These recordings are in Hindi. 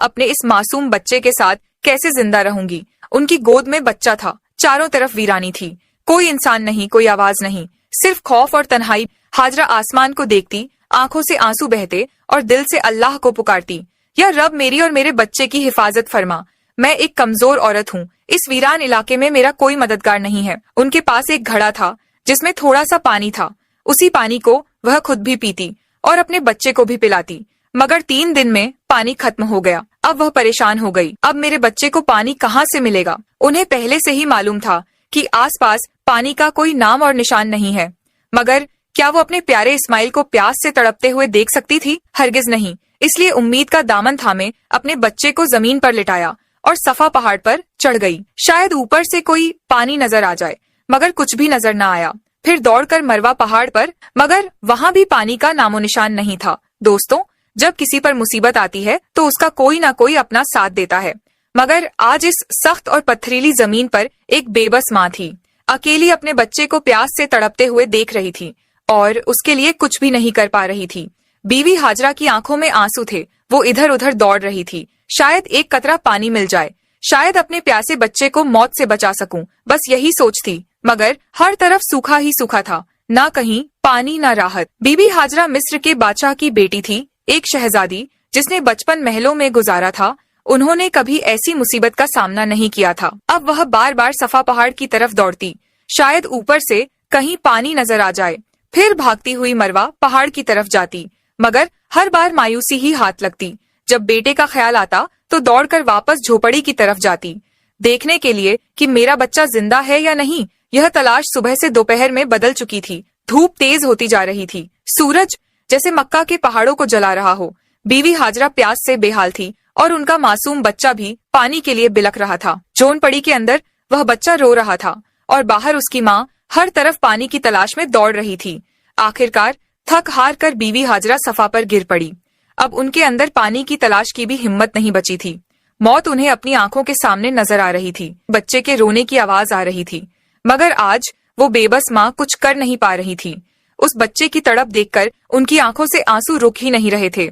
अपने इस मासूम बच्चे के साथ कैसे जिंदा रहूंगी। उनकी गोद में बच्चा था, चारों तरफ वीरानी थी, कोई इंसान नहीं, कोई आवाज नहीं, सिर्फ खौफ और तन्हाई। हाजरा आसमान को देखती, आंखों से आंसू बहते और दिल से अल्लाह को पुकारती, या रब मेरी और मेरे बच्चे की हिफाजत फरमा। मैं एक कमजोर औरत हूँ, इस वीरान इलाके में मेरा कोई मददगार नहीं है। उनके पास एक घड़ा था जिसमें थोड़ा सा पानी था, उसी पानी को वह खुद भी पीती और अपने बच्चे को भी पिलाती। मगर 3 दिन में पानी खत्म हो गया। अब वह परेशान हो गई, अब मेरे बच्चे को पानी कहाँ से मिलेगा। उन्हें पहले से ही मालूम था कि आसपास पानी का कोई नाम और निशान नहीं है, मगर क्या वो अपने प्यारे इस्माइल को प्यास से तड़पते हुए देख सकती थी? हरगिज नहीं। इसलिए उम्मीद का दामन थामे अपने बच्चे को जमीन पर लिटाया और सफा पहाड़ पर चढ़ गई। शायद ऊपर से कोई पानी नजर आ जाए, मगर कुछ भी नजर न आया। फिर दौड़कर मरवा पहाड़ पर, मगर वहाँ भी पानी का नामो निशान नहीं था। दोस्तों, जब किसी पर मुसीबत आती है तो उसका कोई ना कोई अपना साथ देता है, मगर आज इस सख्त और पथरीली जमीन पर एक बेबस माँ थी, अकेली अपने बच्चे को प्यास से तड़पते हुए देख रही थी और उसके लिए कुछ भी नहीं कर पा रही थी। बीवी हाजरा की आंखों में आंसू थे, वो इधर उधर दौड़ रही थी। शायद एक कतरा पानी मिल जाए, शायद अपने प्यासे बच्चे को मौत से बचा सकूं, बस यही सोच थी। मगर हर तरफ सूखा ही सूखा था, ना कहीं पानी ना राहत। बीबी हाजरा मिस्र के बादशाह की बेटी थी, एक शहजादी जिसने बचपन महलों में गुजारा था। उन्होंने कभी ऐसी मुसीबत का सामना नहीं किया था। अब वह बार बार सफा पहाड़ की तरफ दौड़ती, शायद ऊपर से कहीं पानी नजर आ जाए। फिर भागती हुई मरवा पहाड़ की तरफ जाती, मगर हर बार मायूसी ही हाथ लगती। जब बेटे का ख्याल आता तो दौड़कर वापस झोपड़ी की तरफ जाती, देखने के लिए कि मेरा बच्चा जिंदा है या नहीं। यह तलाश सुबह से दोपहर में बदल चुकी थी। धूप तेज होती जा रही थी, सूरज जैसे मक्का के पहाड़ों को जला रहा हो। बीवी हाजरा प्यास से बेहाल थी और उनका मासूम बच्चा भी पानी के लिए बिलख रहा था। जोनपड़ी के अंदर वह बच्चा रो रहा था और बाहर उसकी माँ हर तरफ पानी की तलाश में दौड़ रही थी। आखिरकार थक हार कर बीवी हाजरा सफा पर गिर पड़ी। अब उनके अंदर पानी की तलाश की भी हिम्मत नहीं बची थी। मौत उन्हें अपनी आंखों के सामने नजर आ रही थी, बच्चे के रोने की आवाज आ रही थी, मगर आज वो बेबस माँ कुछ कर नहीं पा रही थी। उस बच्चे की तड़प देखकर उनकी आंखों से आंसू रुक ही नहीं रहे थे।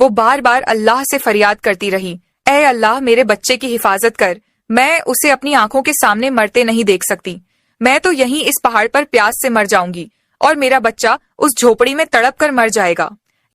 वो बार बार अल्लाह से फरियाद करती रही, ऐ अल्लाह मेरे बच्चे की हिफाजत कर, मैं उसे अपनी आंखों के सामने मरते नहीं देख सकती। मैं तो यहीं इस पहाड़ पर प्यास से मर जाऊंगी और मेरा बच्चा उस झोपड़ी में तड़प कर मर जाएगा।